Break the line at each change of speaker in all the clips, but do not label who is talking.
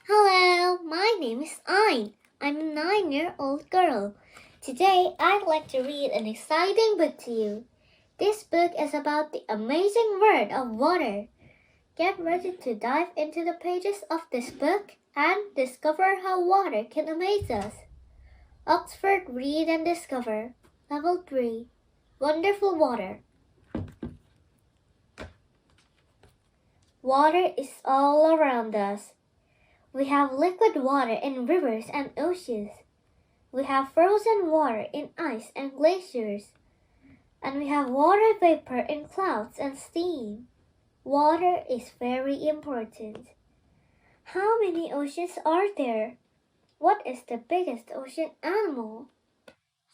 Hello, my name is Ayn. I'm a 9-year-old girl. Today, I'd like to read an exciting book to you. This book is about the amazing world of water. Get ready to dive into the pages of this book and discover how water can amaze us. Oxford Read and Discover, Level 3, Wonderful Water. Water is all around us. We have liquid water in rivers and oceans. We have frozen water in ice and glaciers. And we have water vapor in clouds and steam. Water is very important. How many oceans are there? What is the biggest ocean animal?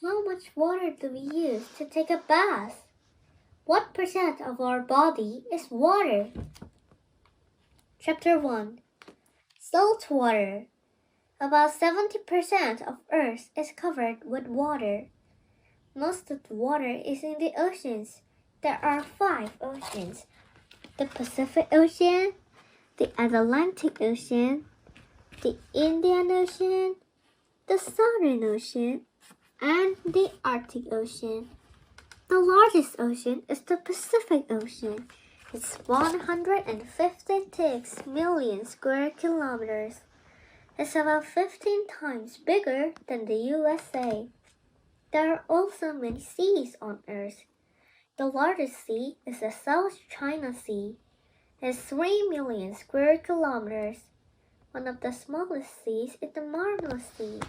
How much water do we use to take a bath? What percent of our body is water? Chapter 1. Salt water. About 70% of Earth is covered with water. Most of the water is in the oceans. There are 5 oceans: the Pacific Ocean, the Atlantic Ocean, the Indian Ocean, the Southern Ocean, and the Arctic Ocean. The largest ocean is the Pacific Ocean. It's 156 million square kilometers. It's about 15 times bigger than the USA. There are also many seas on Earth. The largest sea is the South China Sea. It's 3 million square kilometers. One of the smallest seas is the Marvelous Sea.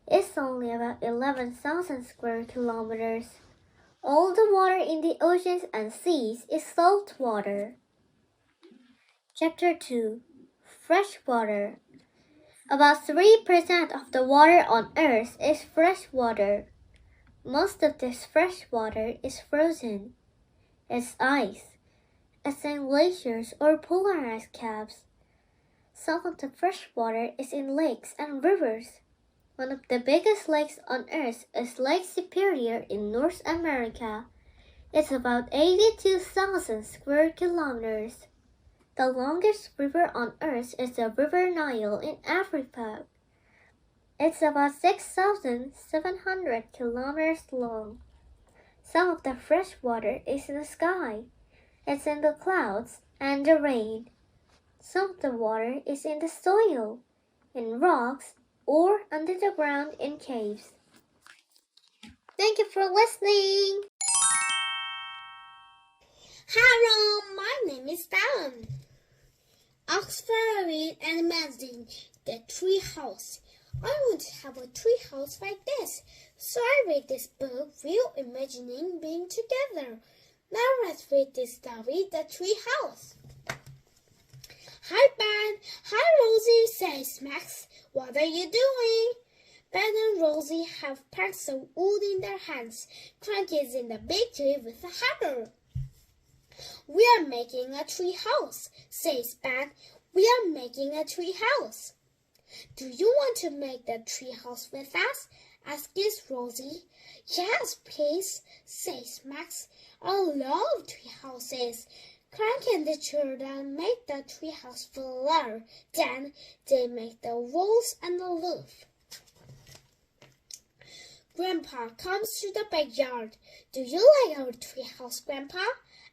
It's only about 11,000 square kilometers. All the water in the oceans and seas is salt water. Chapter 2. Fresh water. About 3% of the water on Earth is fresh water. Most of this fresh water is frozen. It's ice. It's in glaciers or polar ice caps. Some of the fresh water is in lakes and rivers. One of the biggest lakes on Earth is Lake Superior in North America. It's about 82,000 square kilometers. The longest river on Earth is the River Nile in Africa. It's about 6,700 kilometers long. Some of the fresh water is in the sky. It's in the clouds and the rain. Some of the water is in the soil, in rocks, or under the ground in caves. Thank you for listening.
Hello, my name is Dan. Oxford Read and Imagine the Tree House. I want to have a tree house like this, so I read this book while imagining being together. Now let's read this story, The Tree House. Hi, Ben. Hi, Rosie, says Max. What are you doing? Ben and Rosie have planks of wood in their hands. Crank is in the big tree with a hammer. We are making a tree house, says Ben. We are making a tree house. Do you want to make the tree house with us? Asks Rosie. Yes, please, says Max. I love tree houses. Crank and the children make the treehouse fuller. Then they make the walls and the roof. Grandpa comes to the backyard. Do you like our treehouse, Grandpa?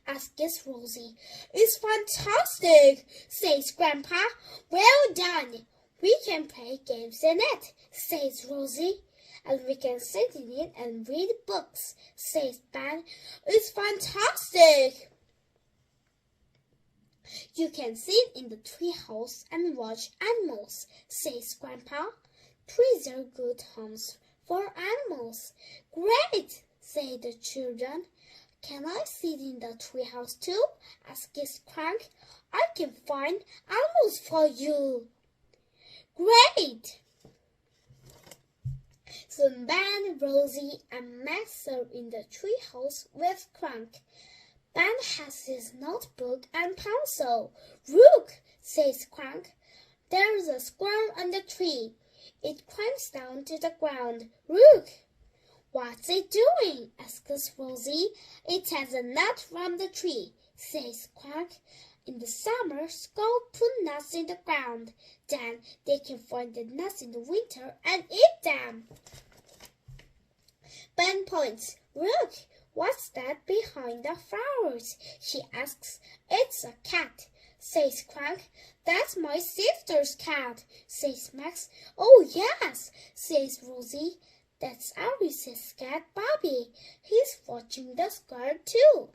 Asks Rosie. It's fantastic, says Grandpa. Well done. We can play games in it, says Rosie. And we can sit in it and read books, says Ben. It's fantastic. You can sit in the treehouse and watch animals, says Grandpa. Trees are good homes for animals. Great, say the children. Can I sit in the treehouse too? Asks Crank. I can find animals for you. Great! So Ben, Rosie, and Max are in the treehouse with Crank. Ben has his notebook and pencil. Look, says Crank. There's a squirrel on the tree. It climbs down to the ground. Look. What's it doing? Asks Rosie. It has a nut from the tree, says Crank. In the summer, squirrels put nuts in the ground. Then they can find the nuts in the winter and eat them. Ben points. Look, what's that behind the flowers? She asks. It's a cat, says Crank. That's my sister's cat, says Max. Oh, yes, says Rosie. That's Alice's cat, Bobby. He's watching the squirrel too.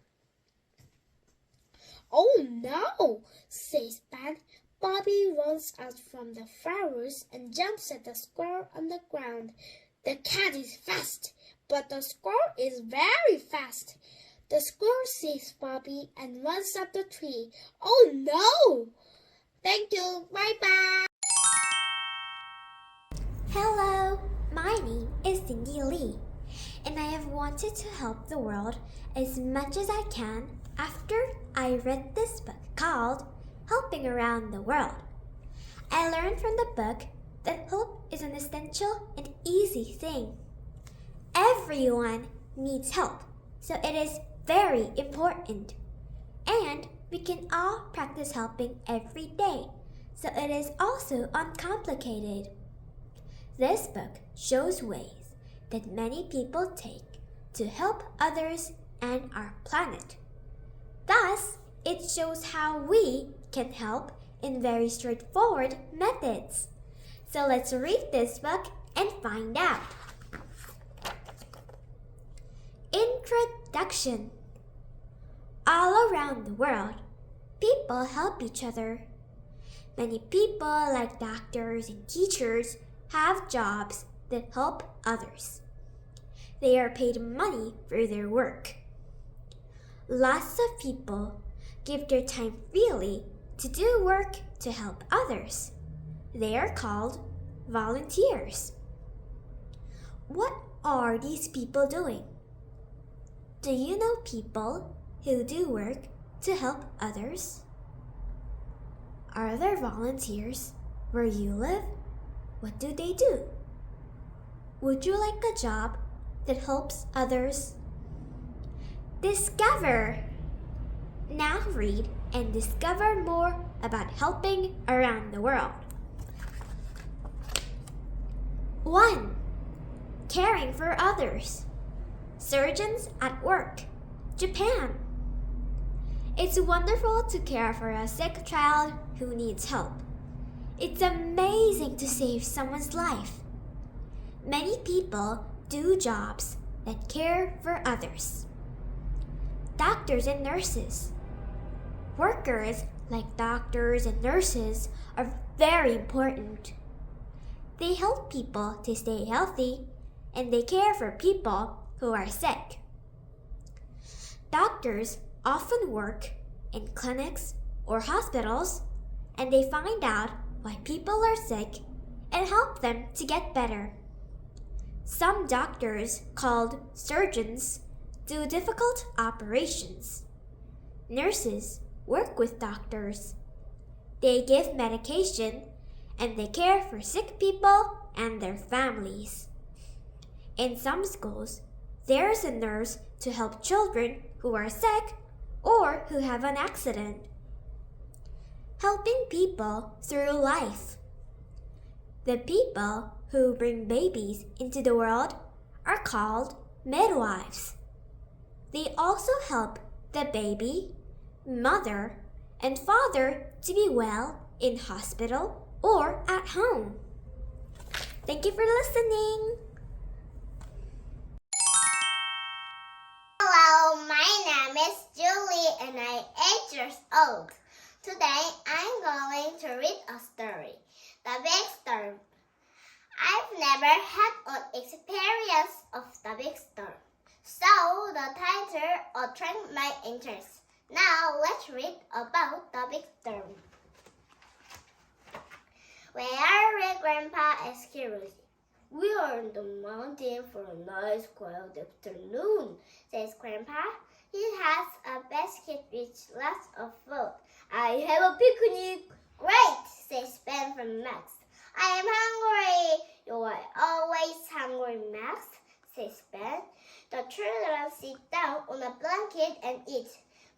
Oh, no, says Ben. Bobby runs out from the flowers and jumps at the squirrel on the ground. The cat is fast, but the squirrel is very fast. The squirrel sees Bobby and runs up the tree. Oh, no! Thank you. Bye-bye.
Hello, my name is Cindy Lee, and I have wanted to help the world as much as I can after I read this book called Helping Around the World. I learned from the book that help is an essential and easy thing. Everyone needs help, so it is very important. And we can all practice helping every day, so it is also uncomplicated. This book shows ways that many people take to help others and our planet. Thus, it shows how we can help in very straightforward methods. So let's read this book and find out. Introduction. All around the world, people help each other. Many people, like doctors and teachers, have jobs that help others. They are paid money for their work. Lots of people give their time freely to do work to help others. They are called volunteers. What are these people doing? Do you know people who do work to help others? Are there volunteers where you live? What do they do? Would you like a job that helps others? Discover! Now read and discover more about helping around the world. 1. Caring for others. Surgeons at work. Japan. It's wonderful to care for a sick child who needs help. It's amazing to save someone's life. Many people do jobs that care for others. Doctors and nurses. Workers like doctors and nurses are very important. They help people to stay healthy, and they care for people who are sick. Doctors often work in clinics or hospitals, and they find out why people are sick and help them to get better. Some doctors, called surgeons, do difficult operations. Nurses work with doctors. They give medication and they care for sick people and their families. In some schools, there's a nurse to help children who are sick or who have an accident. Helping people through life. The people who bring babies into the world are called midwives. They also help the baby, mother, and father to be well in hospital or at home. Thank you for listening.
Hello, my name is Julie and I'm 8 years old. Today I'm going to read a story, The Big Storm. I've never had an experience of the big storm, so the title attracted my interest. Now let's read about the big storm. Where are we, Grandpa? asked Rosie. We are on the mountain for a nice quiet afternoon, says Grandpa. He has a basket with lots of food. I have a picnic. Great, says Ben from Max. I am hungry. You are always hungry, Max, says Ben. The children sit down on a blanket and eat.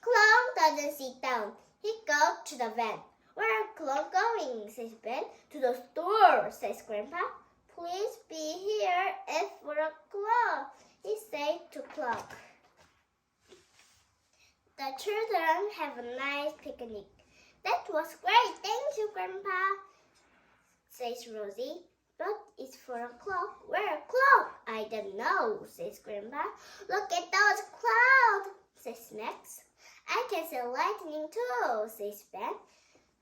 Clown doesn't sit down. He goes the van. Where are clothes going? Says Ben. To the store, says Grandpa. Please be here at 4 o'clock, he said to Clock. The children have a nice picnic. That was great, thank you, Grandpa, says Rosie. But it's 4 o'clock. Where clock? I don't know, says Grandpa. Look at those clouds, says Max. I can see lightning too, says Ben.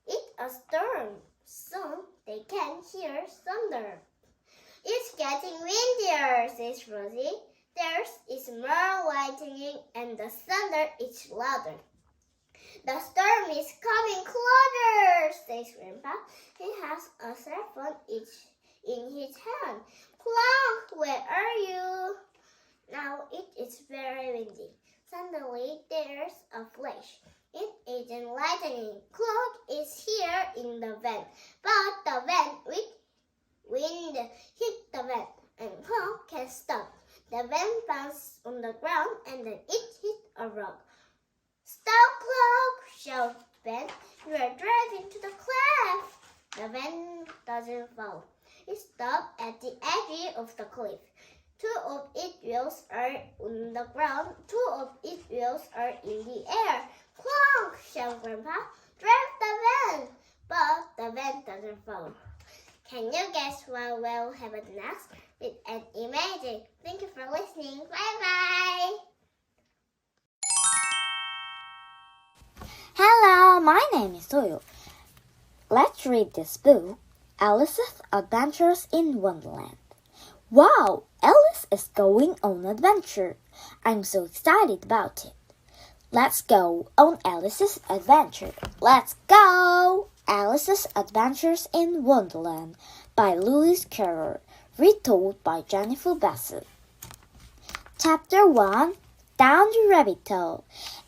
It's a storm. Soon they can hear thunder. It's getting windier, says Rosie. There is more lightning and the thunder is louder. The storm is coming closer, says Grandpa. He has a cell phone in his hand. Clock, where are you? Now it is very windy. Suddenly there's a flash. It isn't lightning. Clock is here in the van, but the van with wind hit the van, and Clock can't stop. The van bounced on the ground, and then it hit a rock. Stop, Clock! shouted Ben. You are driving to the cliff. The van doesn't fall. It stopped at the edge of the cliff. 2 of its wheels are on the ground. 2 of its wheels are in the air. Clonk! shouted Grandpa. Drive the van! But the van doesn't fall. Can you guess what will happen next? With an imagine. Thank you for listening. Bye-bye!
Hello, my name is Toyo. Let's read this book, Alice's Adventures in Wonderland. Wow, Alice is going on an adventure. I'm so excited about it. Let's go on Alice's adventure. Let's go! Alice's Adventures in Wonderland by Lewis Carroll, retold by Jennifer Bassett. Chapter 1, Down the Rabbit Hole.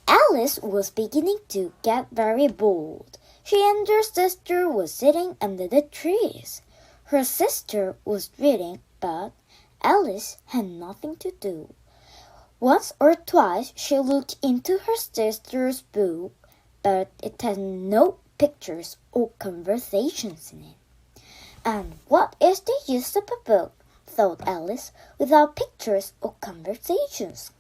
Alice was beginning to get very bored. She and her sister were sitting under the trees. Her sister was reading, but Alice had nothing to do. Once or twice she looked into her sister's book, but it had no pictures or conversations in it. And what is the use of a book, thought Alice, without pictures or conversations?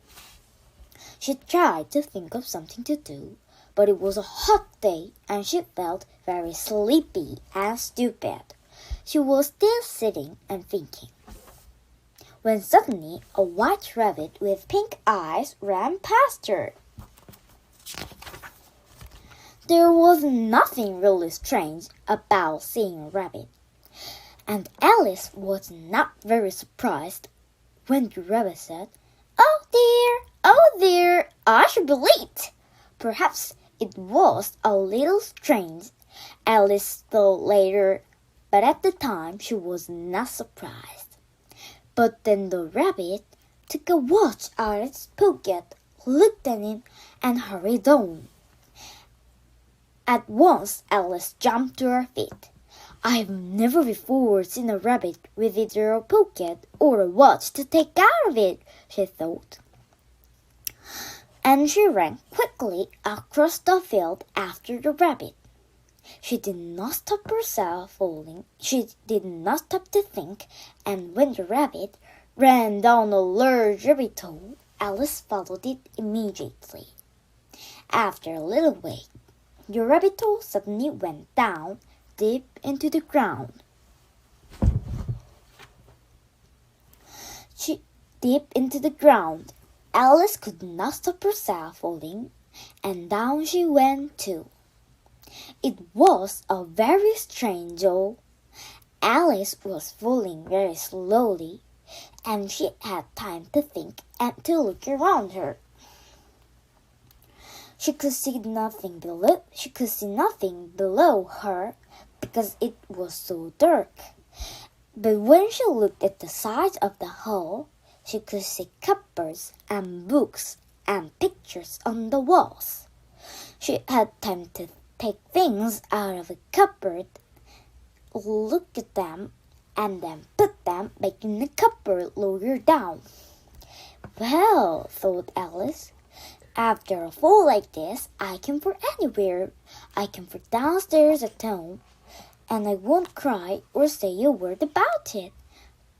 She tried to think of something to do, but it was a hot day and she felt very sleepy and stupid. She was still sitting and thinking, when suddenly a white rabbit with pink eyes ran past her. There was nothing really strange about seeing a rabbit, and Alice was not very surprised when the rabbit said, Oh dear, I should be late. Perhaps it was a little strange, Alice thought later, but at the time she was not surprised. But then the rabbit took a watch out of its pocket, looked at it, and hurried on. At once Alice jumped to her feet. I've never before seen a rabbit with either a pocket or a watch to take out of it, she thought. And she ran quickly across the field after the rabbit. She did not stop herself falling. She did not stop to think, and when the rabbit ran down a large rabbit hole, Alice followed it immediately. After a little wait, the rabbit hole suddenly went down deep into the ground. Deep into the ground. Alice could not stop herself falling, and down she went too. It was a very strange hole. Alice was falling very slowly, and she had time to think and to look around her. She could see nothing below her because it was so dark. But when she looked at the sides of the hole, she could see cupboards and books and pictures on the walls. She had time to take things out of a cupboard, look at them, and then put them back in the cupboard lower down. Well, thought Alice, after a fall like this, I can fall anywhere.
I can fall downstairs at home, and I won't cry or say a word about it.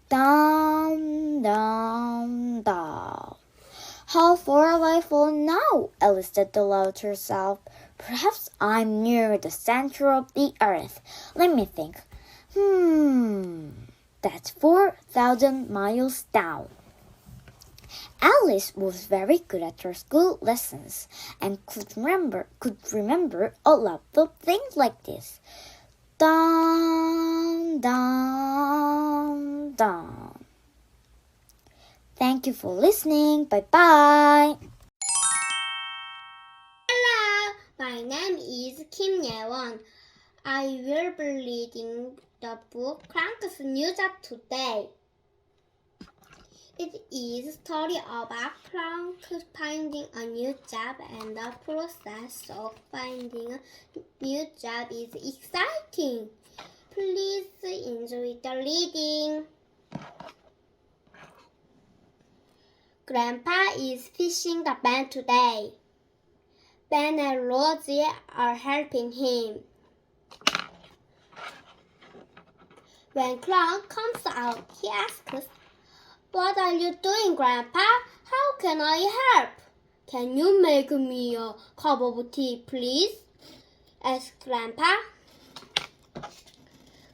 Down, down, down. How far have I fallen now? Alice said aloud to herself. Perhaps I'm near the center of the earth. Let me think. That's 4,000 miles down. Alice was very good at her school lessons and could remember a lot of things like this. Down, down, down. Thank you for listening. Bye-bye.
Hello, my name is Kim Ye-won. I will be reading the book Crank's New Job today. It is a story about Crank finding a new job, and the process of finding a new job is exciting. Please enjoy the reading. Grandpa is fishing the Ben today. Ben and Rosie are helping him. When Crank comes out, he asks, "What are you doing, Grandpa? How can I help?" "Can you make me a cup of tea, please?" asks Grandpa.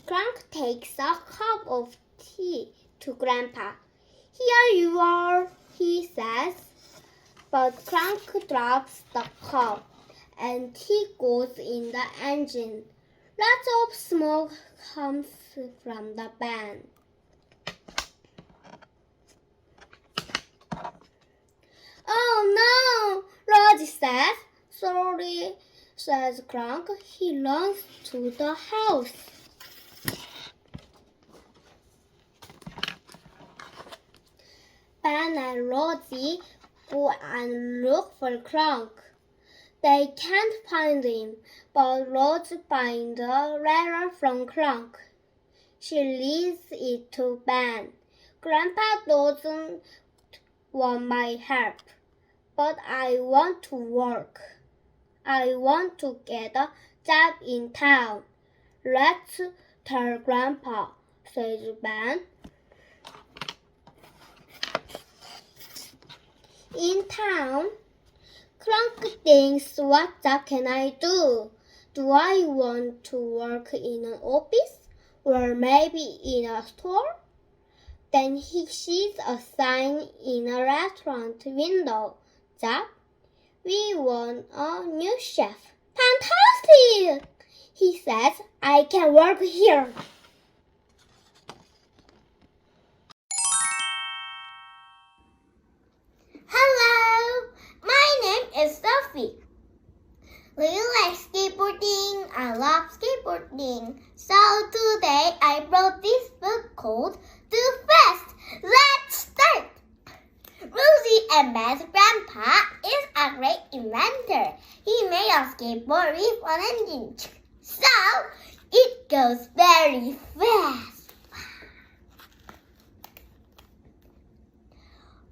Crank takes a cup of tea to Grandpa. "Here you are," he says. But Crank drops the cup, and tea goes in the engine. Lots of smoke comes from the van. "Oh no," Rosie says. "Sorry," says Crank. He runs to the house. Ben and Rosie go and look for Crank. They can't find him, but Rosie finds a letter from Crank. She reads it to Ben. "Grandpa doesn't want my help, but I want to work. I want to get a job in town." "Let's tell Grandpa," says Ben. In town, Crank thinks, "What job can I do? Do I want to work in an office, or maybe in a store?" Then he sees a sign in a restaurant window. "Job? We want a new chef." "Fantastic!" he says. "I can work here."
Hello, my name is Sophie. Do you like skateboarding? I love skateboarding. So today I brought this book called Too Fast. Let's start. Rosie and Ben's grandpa is a great inventor. He made a skateboard with an engine, so it goes very fast.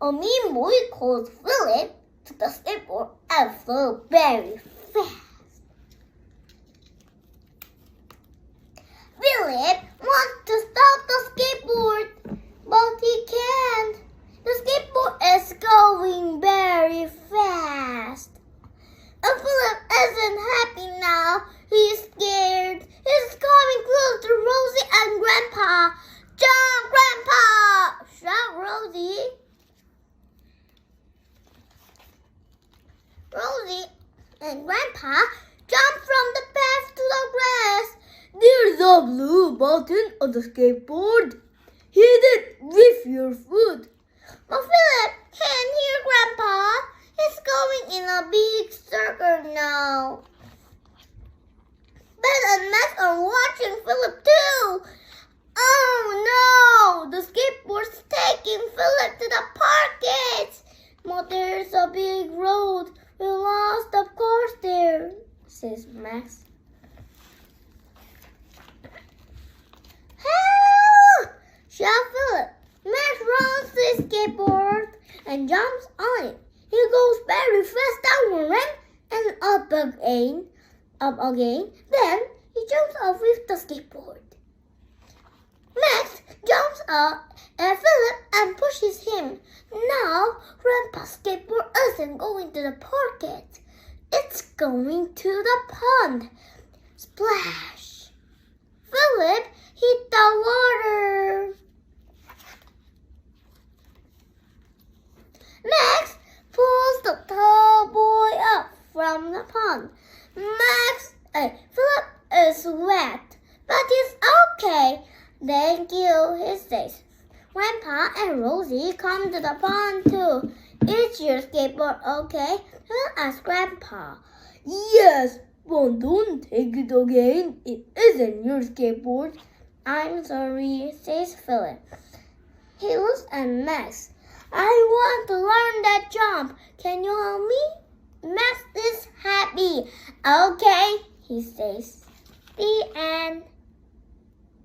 A mean boy called Philip took the skateboard and flew very fast. Philip wants to stop the skateboard, but he can't. The skateboard is going very fast. And Philip isn't happy now. He's scared. He's coming close to Rosie and Grandpa. "Jump, Grandpa!" shouts Rosie. Rosie and Grandpa jump from the path to the grass. "There's a blue button on the skateboard. Hit it with your foot." But Philip can't hear Grandpa. He's going in a big circle now. Ben and Max are watching Philip too. Oh no! The skateboard's taking Philip to the park gates. But there's a big road. "We lost the course there," says Max. "Help!" shouts Philip. Max runs to his skateboard and jumps on it. He goes very fast down a ramp and up again. up again. Then he jumps off with the skateboard. Max jumps up at Philip and pushes him. Now, Grandpa's skateboard isn't going to the park yet. It's going to the pond. Splash! Philip hit the water. Max pulls the tall boy up from the pond. Philip is wet, but he's okay. Thank you, he says. Grandpa and Rosie come to the pond too. Is your skateboard okay? Philip asks Grandpa. Yes, but don't take it again. It isn't your skateboard. I'm sorry, says Philip. He looks at Max. I want to learn that jump. Can you help me? Max is happy. Okay, he says. The end.